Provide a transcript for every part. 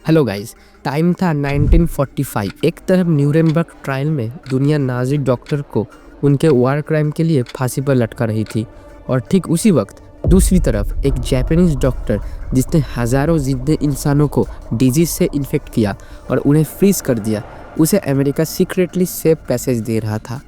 Hello guys. Time था 1945। एक तरफ न्यूरेमबर्ग ट्रायल में दुनिया नाजी डॉक्टर को उनके वार क्राइम के लिए फांसी पर लटका रही थी, और ठीक उसी वक्त दूसरी तरफ एक जापानीज डॉक्टर जिसने हज़ारों जिंदे इंसानों को डिजीज से इन्फेक्ट किया और उन्हें फ्रीज कर दिया, उसे अमेरिका सीक्रेटली सेफ पैसेज दे रहा था।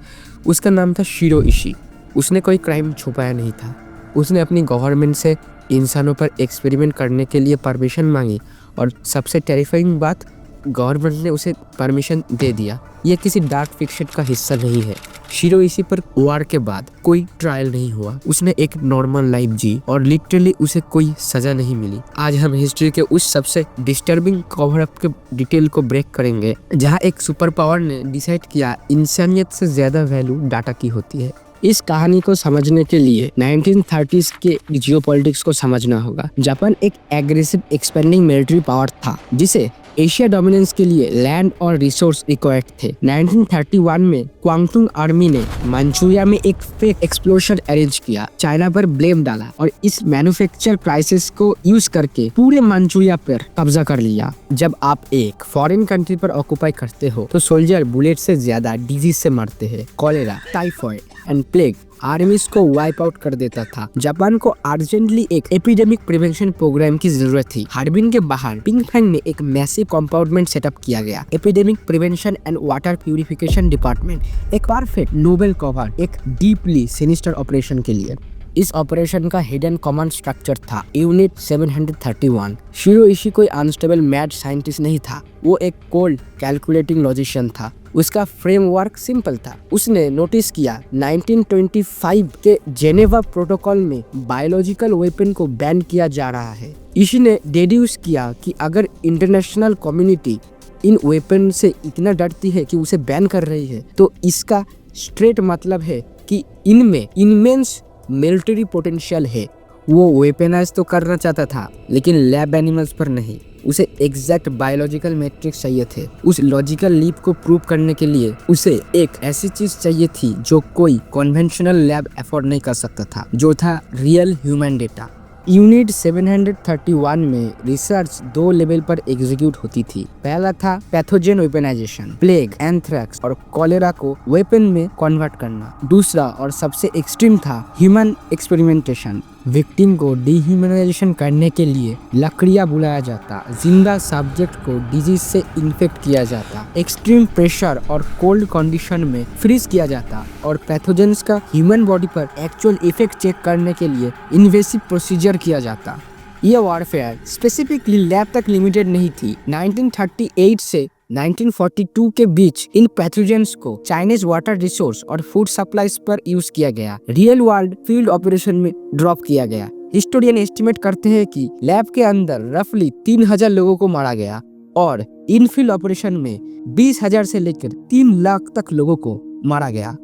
उसका नाम था शिरो इशी। उसने कोई क्राइम छुपाया नहीं था। उसने अपनी गवर्नमेंट से इंसानों पर एक्सपेरिमेंट करने के लिए परमिशन मांगी, और सबसे टेरिफाइंग बात, गवर्नमेंट ने उसे परमिशन दे दिया। यह किसी डार्क फिक्शन का हिस्सा नहीं है। शिरो इशी पर वार के बाद कोई ट्रायल नहीं हुआ। उसने एक नॉर्मल लाइफ जी और लिटरली उसे कोई सजा नहीं मिली। आज हम हिस्ट्री के उस सबसे डिस्टर्बिंग कवर अप के डिटेल को ब्रेक करेंगे जहां एक सुपर पावर ने डिसाइड किया इंसानियत से ज्यादा वैल्यू डाटा की होती है। इस कहानी को समझने के लिए 1930s के जियोपॉलिटिक्स को समझना होगा। जापान एक एग्रेसिव एक्सपेंडिंग मिलिट्री पावर था जिसे एशिया डोमिनेंस के लिए लैंड और रिसोर्स रिक्वायर्ड थे। 1931 में क्वांगटुंग आर्मी ने मंचूरिया में एक फेक एक्सप्लोजन अरेंज किया, चाइना पर ब्लेम डाला और इस मैन्युफैक्चर क्राइसिस को यूज करके पूरे मंचूरिया पर कब्जा कर लिया। जब आप एक फॉरेन कंट्री पर ऑक्युपाई करते हो तो सोल्जर बुलेट से ज्यादा डिजीज से मरते हैं। कॉलेरा, टाइफॉइड एंड प्लेग आर्मीज को वाइप आउट कर देता था। जापान को अर्जेंटली एक एपिडेमिक प्रिवेंशन प्रोग्राम की जरूरत थी। हार्बिन के बाहर पिंगफैंग में एक मैसिव कंपाउंडमेंट सेटअप किया गया, epidemic prevention and water purification department. एक परफेक्ट नोबेल कवर एक डीपली सिनिस्टर ऑपरेशन के लिए। इस ऑपरेशन का हिडन कमांड स्ट्रक्चर था यूनिट 731। शिरो इशी कोई अनस्टेबल मैड साइंटिस्ट नहीं था, वो एक कोल्ड कैलकुलेटिंग लॉजिशियन था। उसका फ्रेमवर्क सिंपल था। उसने नोटिस किया 1925 के जेनेवा प्रोटोकॉल में बायोलॉजिकल वेपन को बैन किया जा रहा है। इशी ने डेड्यूस किया कि अगर इंटरनेशनल कम्युनिटी इन वेपन से इतना डरती है कि उसे बैन कर रही है, तो इसका स्ट्रेट मतलब है कि इनमें इनमेंस मिलिट्री पोटेंशियल है। वो वेपनाइज तो करना चाहता था, लेकिन लैब एनिमल्स पर नहीं। उसे एग्जैक्ट बायोलॉजिकल मैट्रिक्स चाहिए थे। उस लॉजिकल लीप को प्रूव करने के लिए उसे एक ऐसी चीज चाहिए थी जो कोई कन्वेंशनल लैब अफोर्ड नहीं कर सकता था, जो था रियल ह्यूमन डेटा। यूनिट 731 में रिसर्च दो लेवल पर एग्जीक्यूट होती थी। पहला था पैथोजन वेपनाइजेशन, प्लेग, एंथ्रैक्स और कॉलेरा को वेपन में कन्वर्ट करना। दूसरा और सबसे एक्सट्रीम था ह्यूमन एक्सपेरिमेंटेशन। विक्टिम को डिह्यूमनाइजेशन करने के लिए लकड़ियां बुलाया जाता, जिंदा सब्जेक्ट को डिजीज से इन्फेक्ट किया जाता, एक्सट्रीम प्रेशर और कोल्ड कंडीशन में फ्रीज किया जाता और पैथोजेंस का ह्यूमन बॉडी पर एक्चुअल इफेक्ट चेक करने के लिए इन्वेसिव प्रोसीजर किया जाता। यह वॉरफेयर स्पेसिफिकली लैब तक लिमिटेड नहीं थी। 1938 से 1942 के बीच इन पैथोजेंस को चाइनीज वाटर रिसोर्स और फूड सप्लाईज पर यूज किया गया, रियल वर्ल्ड फील्ड ऑपरेशन में ड्रॉप किया गया। हिस्टोरियन एस्टिमेट करते हैं कि लैब के अंदर रफली 3000 लोगों को मारा गया और इन फील्ड ऑपरेशन में 20,000 से लेकर 3 लाख तक लोगों को मारा गया।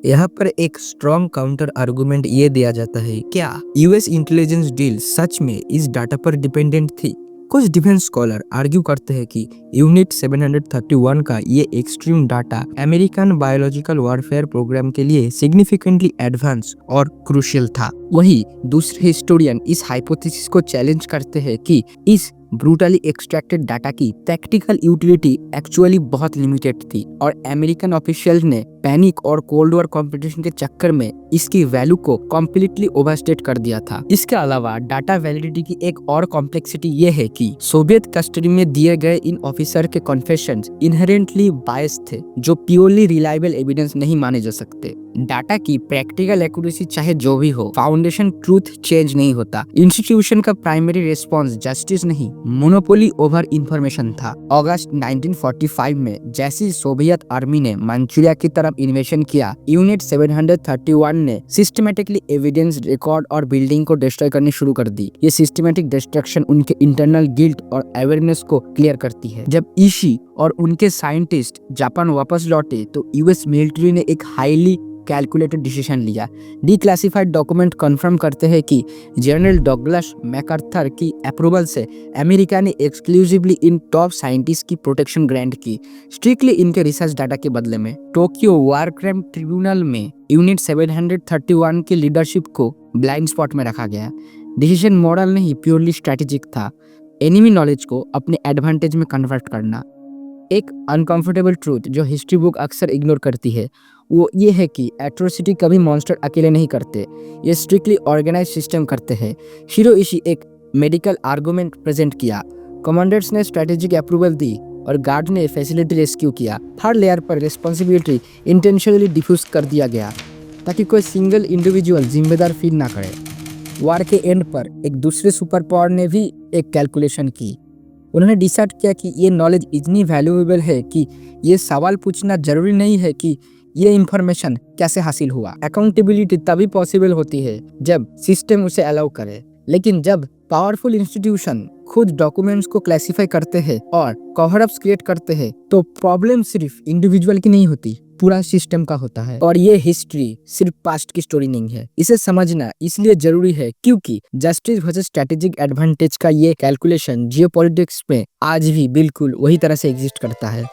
यहाँ पर एक स्ट्रॉन्ग काउंटर आर्गुमेंट ये दिया जाता है, क्या यूएस इंटेलिजेंस डील सच में इस डाटा पर डिपेंडेंट थी? कुछ डिफेंस स्कॉलर आर्ग्यू करते हैं कि यूनिट 731 का ये extreme data American biological warfare program के लिए सिग्निफिकेंटली एडवांस और क्रूशियल था। वही दूसरे हिस्टोरियन इस हाइपोथेसिस को चैलेंज करते हैं कि इस ब्रूटली एक्सट्रैक्टेड डाटा की प्रैक्टिकल यूटिलिटी एक्चुअली बहुत लिमिटेड थी और अमेरिकन ऑफिशियल ने पैनिक और कोल्ड वॉर कंपटीशन के चक्कर में इसकी वैल्यू को कम्प्लीटली ओवरस्टेट कर दिया था। इसके अलावा डाटा वैलिडिटी की एक और कॉम्प्लेक्सिटी ये है कि सोवियत कस्टडी में दिए गए इन ऑफिसर के कन्फेशंस इनहेरेंटली बायस्ड थे, जो प्योरली रिलायबल एविडेंस नहीं माने जा सकते। डाटा की प्रैक्टिकल एक्यूरेसी चाहे जो भी हो, फाउंडेशन ट्रूथ चेंज नहीं होता। इंस्टीट्यूशन का प्राइमरी रिस्पॉन्स जस्टिस नहीं, मोनोपोली ओवर इंफॉर्मेशन था। अगस्त 1945 में जैसी सोवियत आर्मी ने मंचूरिया की तरफ इन्वेशन किया, यूनिट 731 ने सिस्टमैटिकली एविडेंस, रिकॉर्ड और बिल्डिंग को डिस्ट्रॉय करनी शुरू कर दी। ये सिस्टमैटिक डिस्ट्रक्शन उनके इंटरनल गिल्ट और अवेयरनेस को क्लियर करती है। जब इशी और उनके साइंटिस्ट जापान वापस लौटे तो यूएस मिलिट्री ने एक हाईली कैलकुलेटेड डिसीजन लिया। डिक्लासिफाइड डॉक्यूमेंट कंफर्म करते हैं कि जनरल डगलस मैकार्थर की अप्रूवल से अमेरिका ने एक्सक्लूसिवली इन टॉप साइंटिस्ट की प्रोटेक्शन ग्रांट की, स्ट्रिक्टली इनके रिसर्च डाटा के बदले में। टोक्यो वार क्राइम ट्रिब्यूनल में यूनिट 731 की लीडरशिप को ब्लाइंड स्पॉट में रखा गया। डिसीजन मॉडल नहीं, प्योरली स्ट्रेटेजिक था। एनिमी नॉलेज को अपने एडवांटेज में कन्वर्ट करना। एक अनकंफर्टेबल ट्रूथ जो हिस्ट्री बुक अक्सर इग्नोर करती है वो ये है कि एट्रोसिटी कभी मॉन्स्टर अकेले नहीं करते, ये स्ट्रिक्टली ऑर्गेनाइज सिस्टम करते हैं। हिरोइशी एक मेडिकल आर्गुमेंट प्रेजेंट किया, कमांडर्स ने स्ट्रेटेजिक अप्रूवल दी और गार्ड ने फैसिलिटी रेस्क्यू किया। थर्ड लेयर पर रिस्पॉन्सिबिलिटी इंटेंशनली डिफ्यूज कर दिया गया ताकि कोई सिंगल इंडिविजुअल जिम्मेदार फील ना करे। वार के एंड पर एक दूसरे सुपर पावर ने भी एक कैलकुलेशन की। उन्होंने डिसाइड किया कि ये नॉलेज इतनी वैल्यूएबल है कि ये सवाल पूछना जरूरी नहीं है कि ये इंफॉर्मेशन कैसे हासिल हुआ। अकाउंटेबिलिटी तभी पॉसिबल होती है जब सिस्टम उसे अलाउ करे, लेकिन जब पावरफुल इंस्टीट्यूशन खुद डॉक्यूमेंट्स को क्लासिफाई करते हैं और कवर अप्स क्रिएट करते हैं तो प्रॉब्लम सिर्फ इंडिविजुअल की नहीं होती, पूरा सिस्टम का होता है। और ये हिस्ट्री सिर्फ पास्ट की स्टोरी नहीं है, इसे समझना इसलिए जरूरी है क्योंकि जस्टिस वर्सेस स्ट्रेटेजिक एडवांटेज का ये कैलकुलेशन जियोपॉलिटिक्स में आज भी बिल्कुल वही तरह से एग्जिस्ट करता है।